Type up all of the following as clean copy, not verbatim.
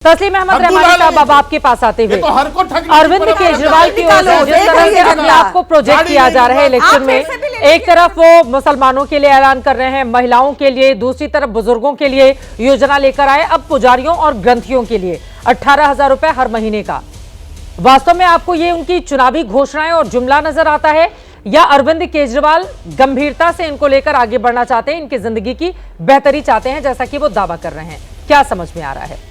तस्लीम अहमद रहमानी साहब, अब आपके पास आते हुए अरविंद केजरीवाल की ओर से जिस तरह से अपने आप को प्रोजेक्ट किया जा रहा है इलेक्शन में, एक तरफ वो मुसलमानों के लिए ऐलान कर रहे हैं, महिलाओं के लिए, दूसरी तरफ बुजुर्गों के लिए योजना लेकर आए, अब पुजारियों और ग्रंथियों के लिए 18,000 रुपए हर महीने का। वास्तव में आपको ये उनकी चुनावी घोषणाएं और जुमला नजर आता है, या अरविंद केजरीवाल गंभीरता से इनको लेकर आगे बढ़ना चाहते हैं, इनकी जिंदगी की बेहतरी चाहते हैं, जैसा कि वो दावा कर रहे हैं? क्या समझ में आ रहा है?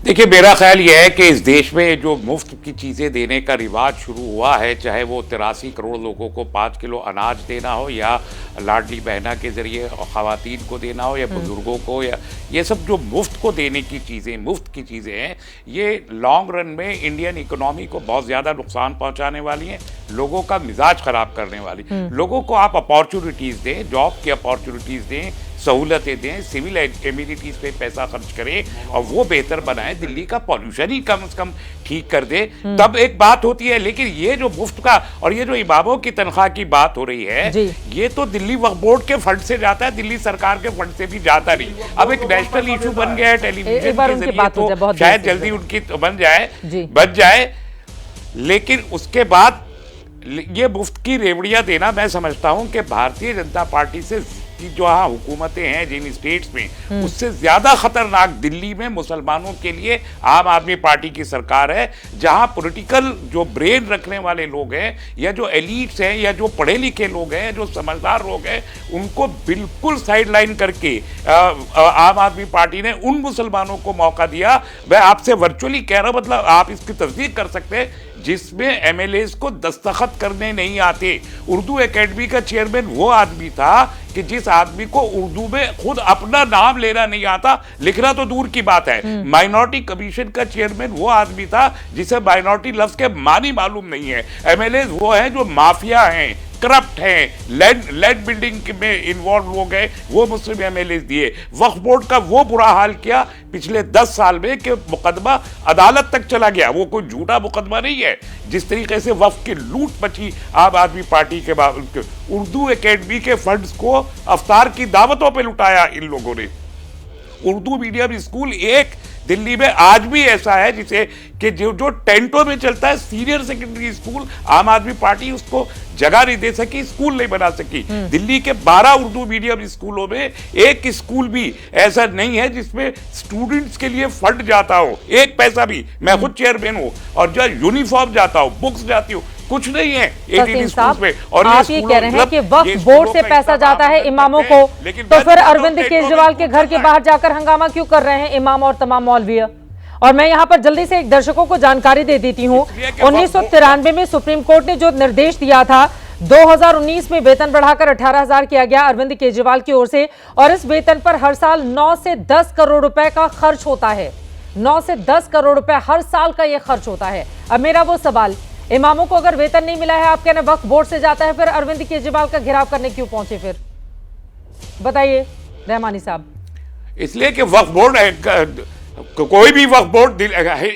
देखिए, मेरा ख्याल यह है कि इस देश में जो मुफ्त की चीज़ें देने का रिवाज शुरू हुआ है, चाहे वो 83 करोड़ लोगों को 5 किलो अनाज देना हो, या लाडली बहना के ज़रिए ख़वातीन को देना हो, या बुज़ुर्गों को, या ये सब जो मुफ्त को देने की चीज़ें, मुफ्त की चीज़ें हैं, ये लॉन्ग रन में इंडियन इकोनॉमी को बहुत ज़्यादा नुकसान पहुँचाने वाली हैं, लोगों का मिजाज ख़राब करने वाली। लोगों को आप अपॉर्चुनिटीज़ दें, जॉब की अपॉर्चुनिटीज़ दें, सहूलतें दें, सिविल एम्यूनिटीज़ पे पैसा खर्च करें और वो बेहतर बनाएं, दिल्ली का पॉल्यूशन ही कम से कम ठीक कर दे, तब एक बात होती है। लेकिन ये जो मुफ्त का और ये जो इमामों की तनख्वाह की बात हो रही है, ये तो दिल्ली वक्फ बोर्ड के फंड से जाता है, दिल्ली सरकार के फंड से भी जाता नहीं। अब एक नेशनल इशू बन गया है टेलीविजन के जरिए, तो शायद जल्दी उनकी बन जाए, लेकिन उसके बाद ये मुफ्त की रेवड़ियां देना, मैं समझता हूं कि भारतीय जनता पार्टी से की जो हाँ हुकूमतें हैं जिन स्टेट्स में, उससे ज्यादा खतरनाक दिल्ली में मुसलमानों के लिए आम आदमी पार्टी की सरकार है, जहां पॉलिटिकल जो ब्रेन रखने वाले लोग हैं, या जो एलीट्स हैं, या जो पढ़े लिखे लोग हैं, जो समझदार लोग हैं, उनको बिल्कुल साइडलाइन करके आम आदमी पार्टी ने उन मुसलमानों को मौका दिया। मैं आपसे वर्चुअली कह रहा हूं, मतलब आप इसकी तस्दीक कर सकते हैं, जिसमें एमएलएस को दस्तखत करने नहीं आते। उर्दू एकेडमी का चेयरमैन वो आदमी था कि जिस आदमी को उर्दू में खुद अपना नाम लेना नहीं आता, लिखना तो दूर की बात है। माइनॉरिटी कमीशन का चेयरमैन वो आदमी था जिसे माइनॉरिटी लफ्ज के मानी मालूम नहीं है। एमएलएस वो हैं जो माफिया हैं, करप्ट हैं, लैंड बिल्डिंग में इन्वॉल्व हो गए, वो मुस्लिम एमएलए दिए। वक्फ बोर्ड का वो बुरा हाल किया पिछले 10 साल में कि मुकदमा अदालत तक चला गया। वो कोई झूठा मुकदमा नहीं है। जिस तरीके से वक्फ की लूट मची आम आदमी पार्टी के बाद, उर्दू एकेडमी के फंड्स को अफ्तार की दावतों पे लुटाया इन लोगों ने। उर्दू मीडियम स्कूल एक दिल्ली में आज भी ऐसा है जिसे कि जो टेंटों में चलता है, सीनियर सेकेंडरी स्कूल, आम आदमी पार्टी उसको जगह नहीं दे सकी, स्कूल नहीं बना सकी। दिल्ली के 12 उर्दू मीडियम स्कूलों में एक स्कूल भी ऐसा नहीं है जिसमें स्टूडेंट्स के लिए फंड जाता हो, एक पैसा भी। मैं खुद चेयरमैन हूं और जो यूनिफॉर्म जाता हो, बुक्स जाती हो, कुछ नहीं है 18 स्कूल्स में। और आप ये कह रहे हैं कि वक्फ बोर्ड से पैसा जाता है इमामों को, तो फिर अरविंद केजरीवाल के घर के बाहर जाकर हंगामा क्यों कर रहे हैं इमाम और तमाम मौलवी? और मैं यहाँ पर जल्दी से एक दर्शकों को जानकारी दे देती हूँ। 1993 में सुप्रीम कोर्ट ने जो निर्देश दिया था, 2019 में वेतन बढ़ाकर 18,000 किया गया अरविंद केजरीवाल की ओर से, और इस वेतन पर हर साल 9 से 10 करोड़ रुपए का खर्च होता है। 9 से 10 करोड़ रुपए हर साल का यह खर्च होता है। अब मेरा वो सवाल, इमामों को अगर वेतन नहीं मिला है, आप कहने वक्फ बोर्ड से जाता है, फिर अरविंद केजरीवाल का घेराव करने क्यों पहुंचे? फिर बताइए रहमानी साहब। इसलिए कि वक्फ बोर्ड, कोई भी वक्फ बोर्ड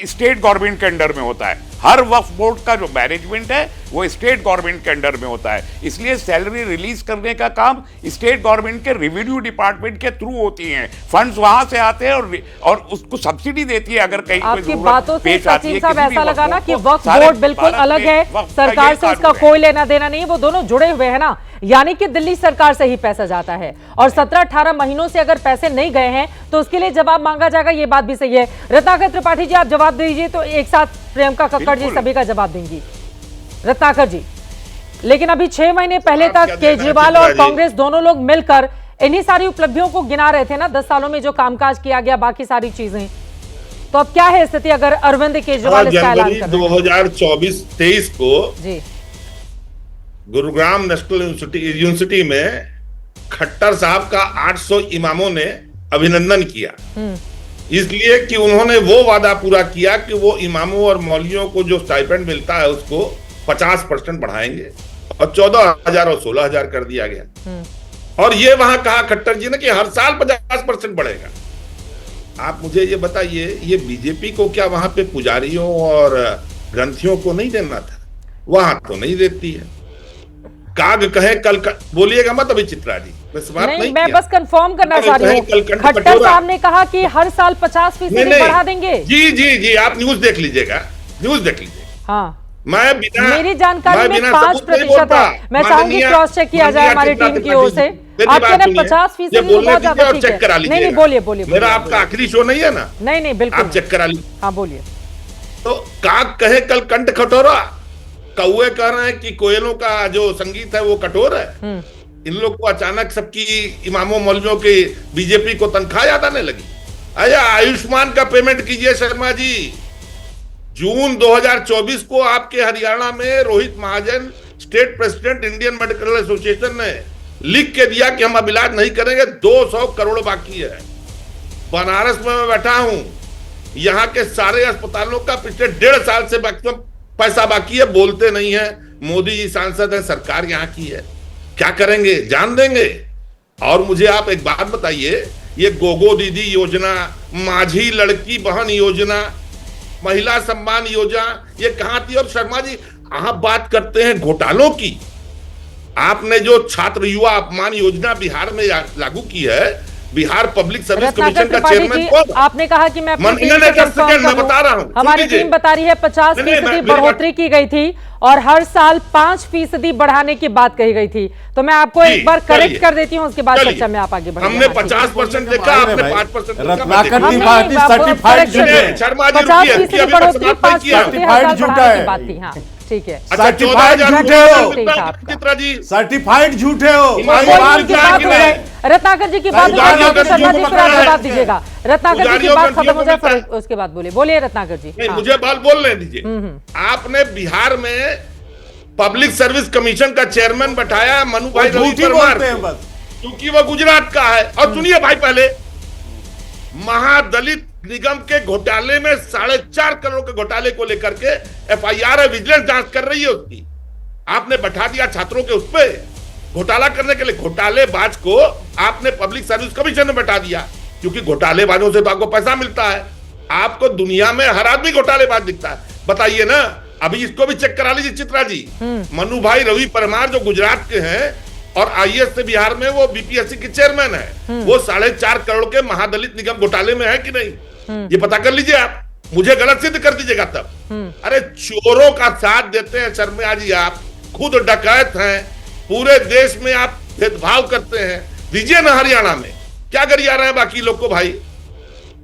स्टेट गवर्नमेंट के अंडर में होता है। हर वक्फ बोर्ड का जो मैनेजमेंट है वो स्टेट गवर्नमेंट के अंडर में होता है, इसलिए सैलरी रिलीज करने का काम स्टेट गवर्नमेंट के रेवेन्यू डिपार्टमेंट के थ्रू होती हैं। फंड्स वहां से आते हैं और उसको सब्सिडी देती है अगर कहीं कोई आपकी बातों से सचिन साहब ऐसा लगा ना कि वक्फ बोर्ड बिल्कुल अलग है, सरकार से उसका कोई लेना देना नहीं है, वो दोनों जुड़े हुए हैं ना। यानी कि दिल्ली सरकार से ही पैसा जाता है, और 17-18 महीनों से अगर पैसे नहीं गए हैं तो उसके लिए जवाब मांगा जाएगा। ये बात भी सही है। रत्नाकर त्रिपाठी जी, आप जवाब दीजिए तो एक साथ प्रियंका कक्कड़ जी सभी का जवाब देंगी। रत्नाकर जी, लेकिन अभी 6 महीने पहले तक केजरीवाल और कांग्रेस दोनों लोग मिलकर इन्हीं सारी उपलब्धियों को गिना रहे थे ना, 10 सालों में जो कामकाज किया गया, बाकी सारी चीजें। तो अब क्या है स्थिति अगर अरविंद केजरीवाल इसका ऐलान कर रहे हैं? 2024-23 को जी गुरुग्राम नेशनल यूनिवर्सिटी में खट्टर साहब का 800 इमामों ने अभिनंदन किया, इसलिए कि उन्होंने वो वादा पूरा किया कि वो इमामों और मौलवियों को जो स्टाइपेंड मिलता है उसको 50% बढ़ाएंगे, और 14,000 और 16,000 कर दिया गया। और ये वहां कहा खट्टर जी ने कि हर साल 50% बढ़ेगा। आप मुझे ये बताइए, ये बीजेपी को क्या वहां पे पुजारियों और ग्रंथियों को नहीं देना था? वहां तो नहीं देती है। काग कहे कल बोलिएगा मत अभी चित्रा जी, मैं बात नहीं मैं किया। बस कंफर्म करना चाह रही हूँ, खट्टर साहब ने कहा कि हर साल 50% बढ़ा देंगे। जी जी जी, आप न्यूज देख लीजिएगा, न्यूज देख लीजिएगा। हाँ, मैं बिना, मेरी जानकारी में 5% है। मैं चाहूंगी क्रॉस चेक किया जाए हमारी टीम की ओर से। आप कह रहे हैं 50% बहुत ज्यादा, ठीक है। नहीं, बोलिए बोलिए। मेरा आपका आखिरी शो नहीं है ना? नहीं बिल्कुल, आप चेक करा लीजिए। हाँ बोलिए। तो काग कहे कल कंठ कठोरा, कौए कह रहे हैं कि कोयलों का जो संगीत है वो कठोर है। इन लोग को अचानक सबकी इमामों मौलवियों की बीजेपी को तनख्वाह याद आने लगी। अरे आयुष्मान का पेमेंट कीजिए शर्मा जी। जून 2024 को आपके हरियाणा में Rohit Mahajan, state president Indian Medical Association ने लिख के दिया कि हम अब इलाज नहीं करेंगे, 200 करोड़ बाकी है। बनारस में मैं बैठा हूं, यहाँ के सारे अस्पतालों का पिछले 1.5 साल से मैक्सिमम पैसा बाकी है, बोलते नहीं है। मोदी जी सांसद है, सरकार यहाँ की है, क्या करेंगे? जान देंगे। और मुझे आप एक बात बताइए, ये गोगो दीदी योजना, माझी लड़की बहन योजना, महिला सम्मान योजना, ये कहां थी? और शर्मा जी आप बात करते हैं घोटालों की। आपने जो छात्र युवा अपमान योजना बिहार में लागू की है, बिहार पब्लिक सर्विस कमीशन का चेयरमैन कौन? आपने कहा कि मैं बता रहा हूं, हमारी टीम बता रही है 50% बढ़ोतरी की गई थी और हर साल 5% बढ़ाने की बात कही गई थी। तो मैं आपको एक बार करेक्ट कर देती हूँ, उसके बाद चर्चा में आप आगे बढ़ेंगे। हमने 50% देखा, आपने 5% रत्नाकर त्रिपाठी सर्टिफाइड शर्मा जी 50% बढ़ोतरी 5% झूठा है। बात थी। हाँ ठीक है, सर्टिफाइड झूठे हो चित्रा जी, सर्टिफाइड झूठे हो। रत्नाकर जी की बात शर्मा जी फिर आप जवाब दीजिएगा। रत्नाकर जी की बात खत्म हो जाए फिर उसके बाद बोलिए रत्नाकर जी। नहीं, मुझे बात बोलने दीजिए। आपने बिहार में पब्लिक सर्विस कमीशन का चेयरमैन बैठाया मनु भाई रवि परमार, क्योंकि वो गुजरात का है। और सुनिए भाई, पहले महादलित निगम के घोटाले में 4.5 करोड़ के घोटाले को लेकर के एफआईआर है, विजिलेंस जांच कर रही है उसकी। आपने बैठा दिया छात्रों के उस पे घोटाला करने के लिए। घोटालेबाज को आपने पब्लिक सर्विस कमीशन में बैठा दिया, क्योंकि घोटालेबाजों से तो आपको पैसा मिलता है। आपको दुनिया में हर आदमी घोटालेबाज दिखता है, बताइए ना। अभी इसको भी चेक करा लीजिए चित्रा जी। मनु भाई रवि परमार जो गुजरात के हैं और आईएएस से बिहार में वो बीपीएससी के चेयरमैन है, वो 4.5 करोड़ के महादलित निगम घोटाले में है कि नहीं, ये पता कर लीजिए आप। मुझे गलत सिद्ध कर दीजिएगा तब। अरे चोरों का साथ देते हैं शर्मा जी, आप खुद डकैत हैं, पूरे देश में आप भेदभाव करते हैं। दीजिए ना हरियाणा में क्या करिए आ रहा है बाकी लोग को भाई।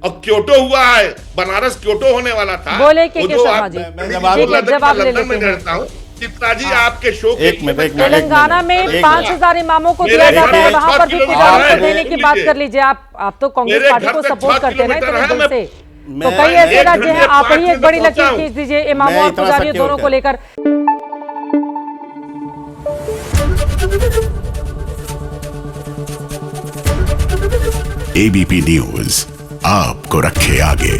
और क्योटो हुआ है, बनारस क्योटो होने वाला था। बोले के शर्मा जी, जवाब ले लंदन में रहता हूँ चित्रा जी, आपके शो तेलंगाना में 5000 इमामों को दिया जाता है, वहां पर भी पुजारियों को देने की बात कर लीजिए। आप तो कांग्रेस पार्टी को सपोर्ट करते हैं इतने दिन से, तो कई ऐसे राज्य हैं, आप ही एक बड़ी लकीर खींच दीजिए इमामों और पुजारियों दोनों को लेकर। एबीपी न्यूज आपको रखे आगे।